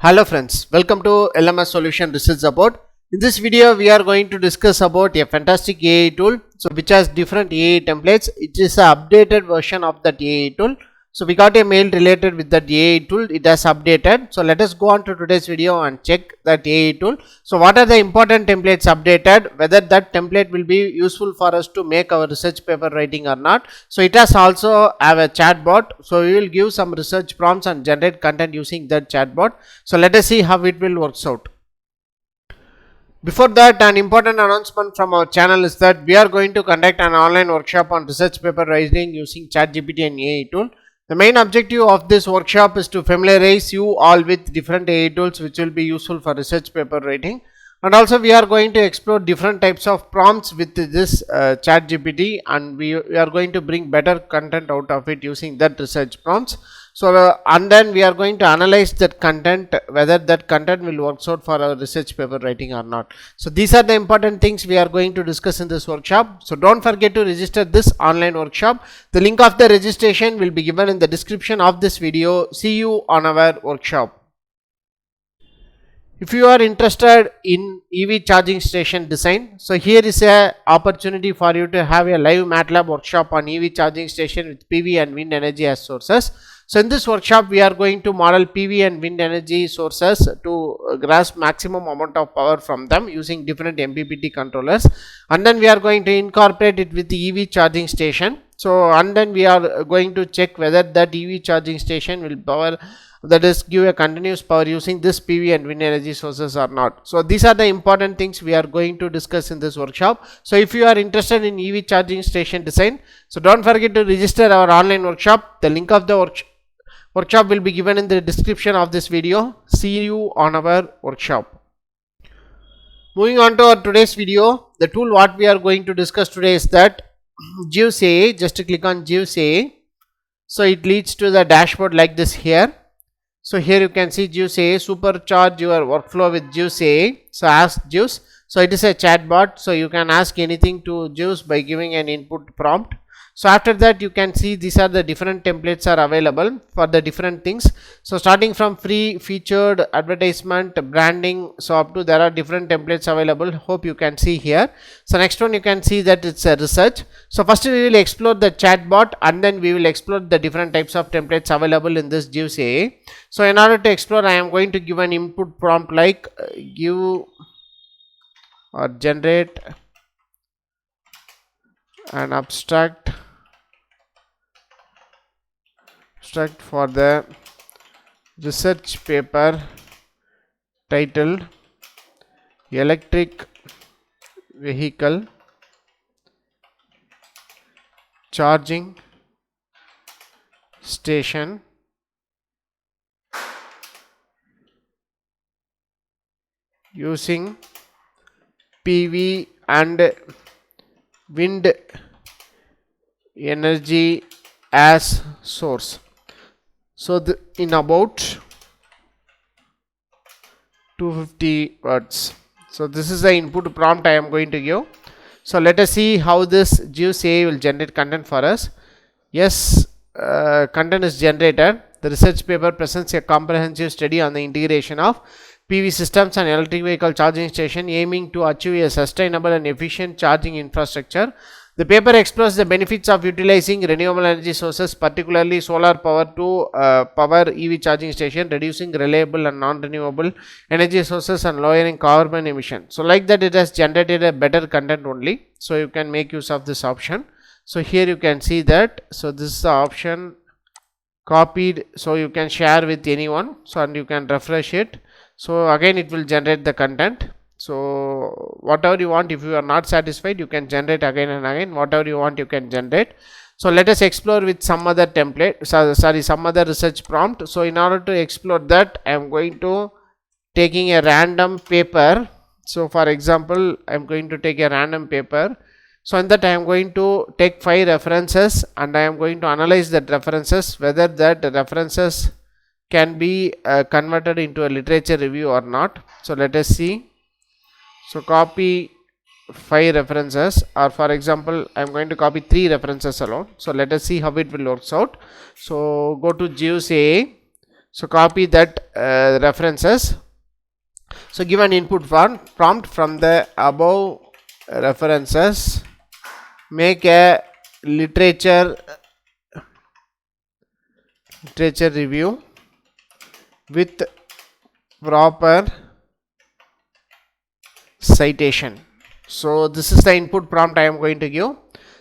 Hello friends, welcome to LMS Solution Research Support. In this video, we are going to discuss about a fantastic AI tool, which has different AI templates. It is an updated version of that AI tool. So we got a mail related with that AI tool. It has updated. So let us go on to today's video and check that AI tool. So what are the important templates updated? Whether that template will be useful for us to make our research paper writing or not. So it has also have a chatbot. So we will give some research prompts and generate content using that chatbot. So let us see how it will works out. Before that, an important announcement from our channel is that we are going to conduct an online workshop on research paper writing using ChatGPT and AI tool. The main objective of this workshop is to familiarize you all with different AI tools which will be useful for research paper writing. And also we are going to explore different types of prompts with this ChatGPT, and we are going to bring better content out of it using that research prompts. So and then we are going to analyze that content, whether that content will work out for our research paper writing or not. So these are the important things we are going to discuss in this workshop. So don't forget to register this online workshop. The link of the registration will be given in the description of this video. See you on our workshop. If you are interested in EV charging station design, so here is a opportunity for you to have a live MATLAB workshop on EV charging station with PV and wind energy as sources. So in this workshop, we are going to model PV and wind energy sources to grasp maximum amount of power from them using different MPPT controllers, and then we are going to incorporate it with the EV charging station. So and then we are going to check whether that EV charging station will power, that is give a continuous power using this PV and wind energy sources or not. So these are the important things we are going to discuss in this workshop. So if you are interested in EV charging station design, so don't forget to register our online workshop. The link of the workshop will be given in the description of this video. See you on our workshop. Moving on to our today's video, the tool what we are going to discuss today is that 𝐲𝐬𝐴. Just click on 𝐲𝐬𝐴. So it leads to the dashboard like this here. So here you can see 𝐲𝐬𝐴, supercharge your workflow with 𝐲𝐬𝐴. So ask Jeeves. So it is a chatbot. So you can ask anything to Jeeves by giving an input prompt. So after that, you can see these are the different templates are available for the different things. So starting from free, featured, advertisement, branding, so up to there are different templates available. Hope you can see here. So next one, you can see that it's a research. So first we will explore the chatbot, and then we will explore the different types of templates available in this 𝐲𝐬𝐴. So in order to explore, I am going to give an input prompt like give or generate an abstract for the research paper titled electric vehicle charging station using PV and wind energy as source. So in about 250 words. So this is the input prompt I am going to give. So let us see how this 𝐲𝐬𝐴 will generate content for us. Yes, content is generated. The research paper presents a comprehensive study on the integration of PV systems and electric vehicle charging station, aiming to achieve a sustainable and efficient charging infrastructure. The paper explores the benefits of utilizing renewable energy sources, particularly solar power, to power EV charging station, reducing reliable and non-renewable energy sources and lowering carbon emission. So like that, it has generated a better content only. So you can make use of this option. So here you can see that. So this is the option copied. So you can share with anyone. So and you can refresh it. So again it will generate the content. So whatever you want, if you are not satisfied, you can generate again and again. Whatever you want, you can generate. So let us explore with some other template, some other research prompt. So in order to explore that, I am going to taking a random paper. So for example, I am going to take a random paper. So in that I am going to take 5 references, and I am going to analyze that references, whether that references can be converted into a literature review or not. So let us see. So copy 5 references, or for example I am going to copy 3 references alone. So let us see how it will works out. So go to 𝐲𝐬𝐴. So copy that references. So give an input prompt from the above references. Make a literature review with proper citation. So this is the input prompt I am going to give.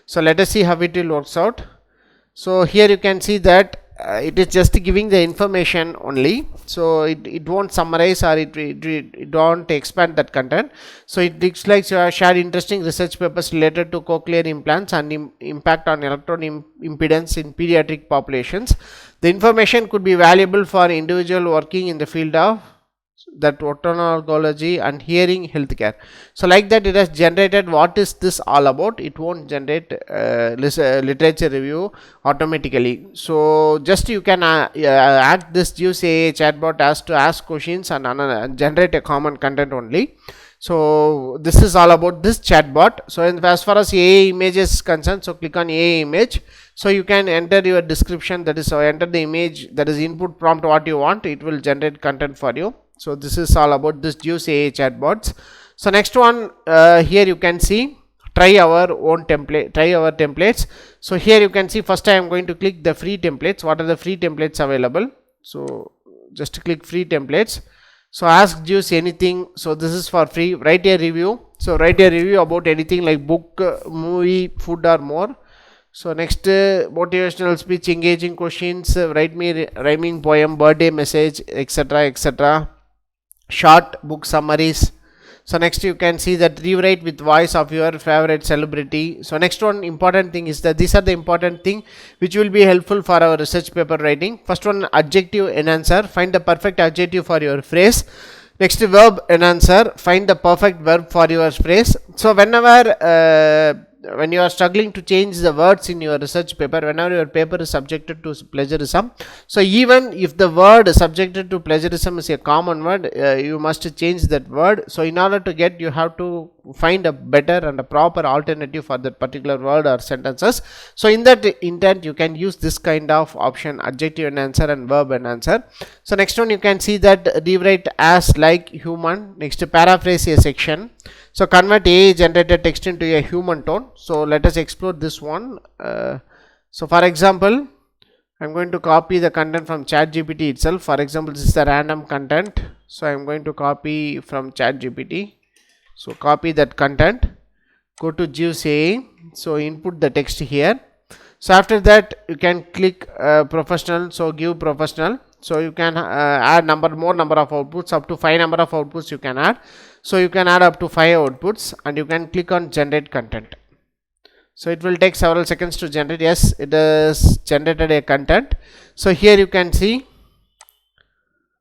So let us see how it will works out. So here you can see that it is just giving the information only, so it won't summarize, or it won't expand that content. So it looks like you have shared interesting research papers related to cochlear implants and impact on electron impedance in pediatric populations. The information could be valuable for individual working in the field of that otolaryngology and hearing healthcare. So like that, it has generated what is this all about. It won't generate literature review automatically. So just you can add this Jeeves AI chatbot as to ask questions and generate a common content only. So this is all about this chatbot. So as far as AI image is concerned, so click on AI image. So you can enter your description, that is, enter the image, that is input prompt what you want, it will generate content for you. So this is all about this Jeeves AI chatbots. So next one, here you can see try our own template, try our templates. So here you can see, first I am going to click the free templates. What are the free templates available? So just click free templates. So ask Jeeves anything. So this is for free. Write a review. So write a review about anything like book, movie, food or more. So next, motivational speech, engaging questions, write me rhyming poem, birthday message, etc, etc. Short book summaries. So next you can see that rewrite with voice of your favorite celebrity. So next one important thing is that these are the important thing which will be helpful for our research paper writing. First one, adjective enhancer, find the perfect adjective for your phrase. Next, verb enhancer, find the perfect verb for your phrase. So whenever when you are struggling to change the words in your research paper, whenever your paper is subjected to plagiarism, so even if the word subjected to plagiarism is a common word, you must change that word. So in order to get, you have to find a better and a proper alternative for that particular word or sentences. So in that intent, you can use this kind of option, adjective enhancer and verb enhancer. So next one, you can see that rewrite as like human. Next, paraphrase a section. So convert AI generated text into a human tone. So let us explore this one. So for example, I am going to copy the content from ChatGPT itself. For example, this is the random content. So I am going to copy from ChatGPT. So copy that content, go to Jeeves AI. So input the text here. So after that, you can click professional. So give professional. So you can add more number of outputs, up to 5 number of outputs you can add. So you can add up to 5 outputs, and you can click on generate content. So it will take several seconds to generate. Yes, it has generated a content. So here you can see,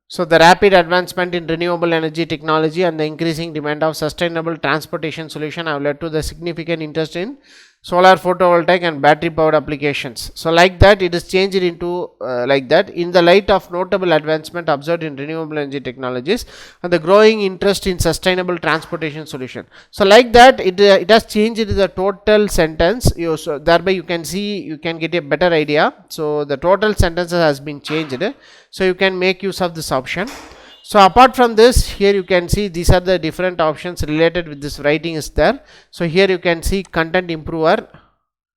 so the rapid advancement in renewable energy technology and the increasing demand of sustainable transportation solution have led to the significant interest in solar photovoltaic and battery powered applications. So like that, it is changed into like that. In the light of notable advancement observed in renewable energy technologies and the growing interest in sustainable transportation solution. So like that, it has changed the total sentence. So thereby you can see, you can get a better idea. So the total sentence has been changed. So you can make use of this option. So apart from this, here you can see these are the different options related with this writing is there. So here you can see content improver.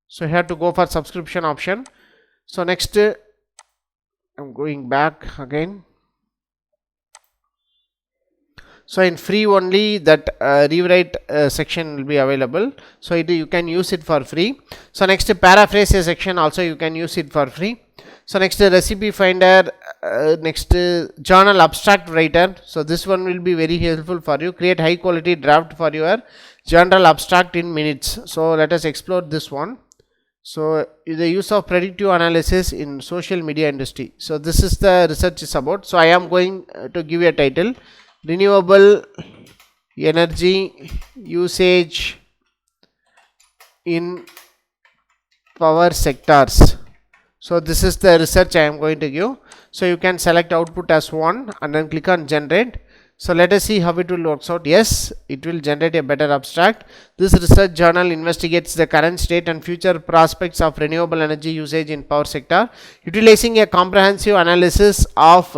So you have to go for subscription option. So next, I'm going back again. So in free only, that rewrite section will be available. So you can use it for free. So next, paraphrase section also you can use it for free. So next, recipe finder, next, journal abstract writer. So this one will be very helpful for you. Create high quality draft for your journal abstract in minutes. So let us explore this one. So the use of predictive analysis in social media industry. So this is the research is about. So I am going to give a title, renewable energy usage in power sectors. So this is the research I am going to give. So you can select output as 1 and then click on generate. So let us see how it will works out. Yes, it will generate a better abstract. This research journal investigates the current state and future prospects of renewable energy usage in power sector, utilizing a comprehensive analysis of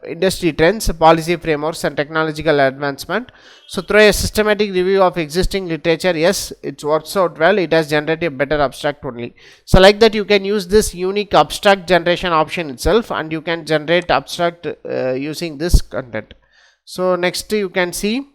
industry trends, policy frameworks and technological advancement. So through a systematic review of existing literature, yes, it works out well. It has generated a better abstract only. So like that, you can use this unique abstract generation option itself, and you can generate abstract using this content. So next you can see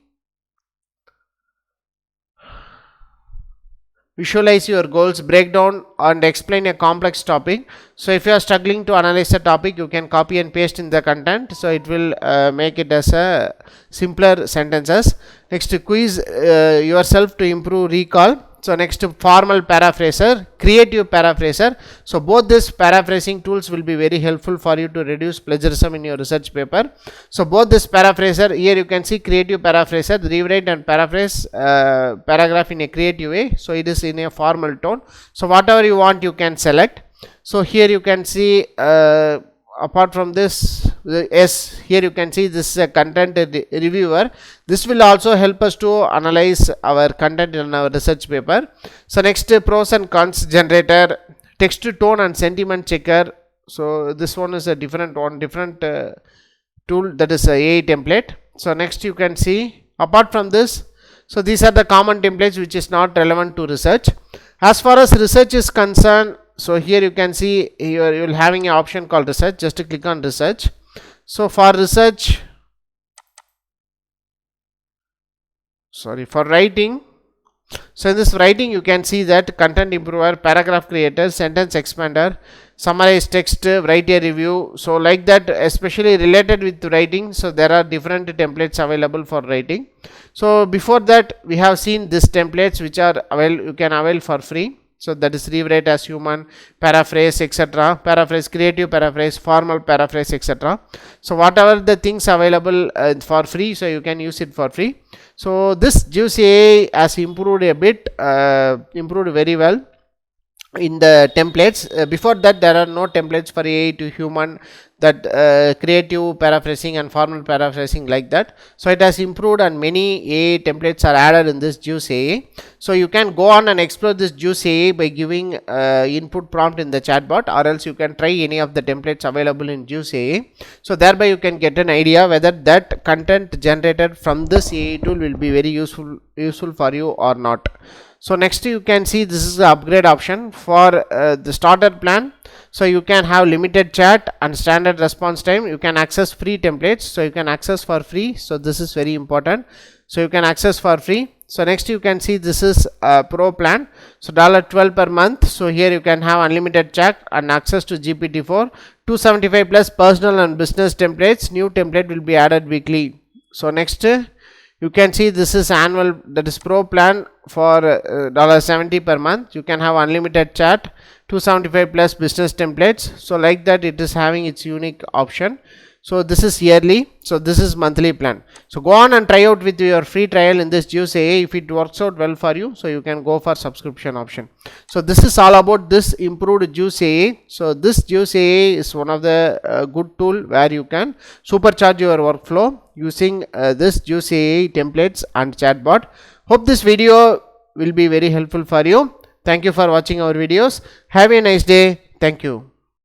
visualize your goals, break down and explain a complex topic. So if you are struggling to analyze a topic, you can copy and paste in the content, so it will make it as a simpler sentences. Next, quiz yourself to improve recall. So next, formal paraphraser, creative paraphraser. So both these paraphrasing tools will be very helpful for you to reduce plagiarism in your research paper. So both this paraphraser, here you can see creative paraphraser, rewrite and paraphrase paragraph in a creative way. So it is in a formal tone. So whatever you want, you can select. So here you can see apart from this, yes, here you can see this is a content reviewer. This will also help us to analyze our content in our research paper. So next, pros and cons generator, text to tone and sentiment checker. So this one is a different one, different tool, that is a AI template. So next you can see apart from this, so these are the common templates which is not relevant to research. As far as research is concerned, so here you can see here you will having an option called research. Just to click on research. So for research, for writing, so in this writing you can see that content improver, paragraph creator, sentence expander, summarize text, write a review. So like that, especially related with writing, so there are different templates available for writing. So before that, we have seen these templates which are you can avail for free. So that is rewrite as human, paraphrase, etc. Paraphrase, creative paraphrase, formal paraphrase, etc. So whatever the things available for free, so you can use it for free. So this Jeeves AI has improved a bit, improved very well in the templates. Before that, there are no templates for AI to human, that creative paraphrasing and formal paraphrasing like that. So it has improved and many AI templates are added in this Jeeves AI. So you can go on and explore this Jeeves AI by giving input prompt in the chatbot, or else you can try any of the templates available in Jeeves AI. So thereby you can get an idea whether that content generated from this AI tool will be very useful for you or not. So next you can see this is the upgrade option for the starter plan. So you can have limited chat and standard response time. You can access free templates, so you can access for free. So this is very important. So you can access for free. So next you can see this is a pro plan. So $12 per month. So here you can have unlimited chat and access to GPT-4, 275 plus personal and business templates. New template will be added weekly. So next, you can see this is annual, that is pro plan for $70 per month. You can have unlimited chat, 275 plus business templates. So like that, it is having its unique option. So this is yearly. So this is monthly plan. So go on and try out with your free trial in this Jeeves AI. If it works out well for you, so you can go for subscription option. So this is all about this improved Jeeves AI. So this Jeeves AI is one of the good tool where you can supercharge your workflow using this Jeeves AI templates and chatbot. Hope this video will be very helpful for you. Thank you for watching our videos. Have a nice day. Thank you.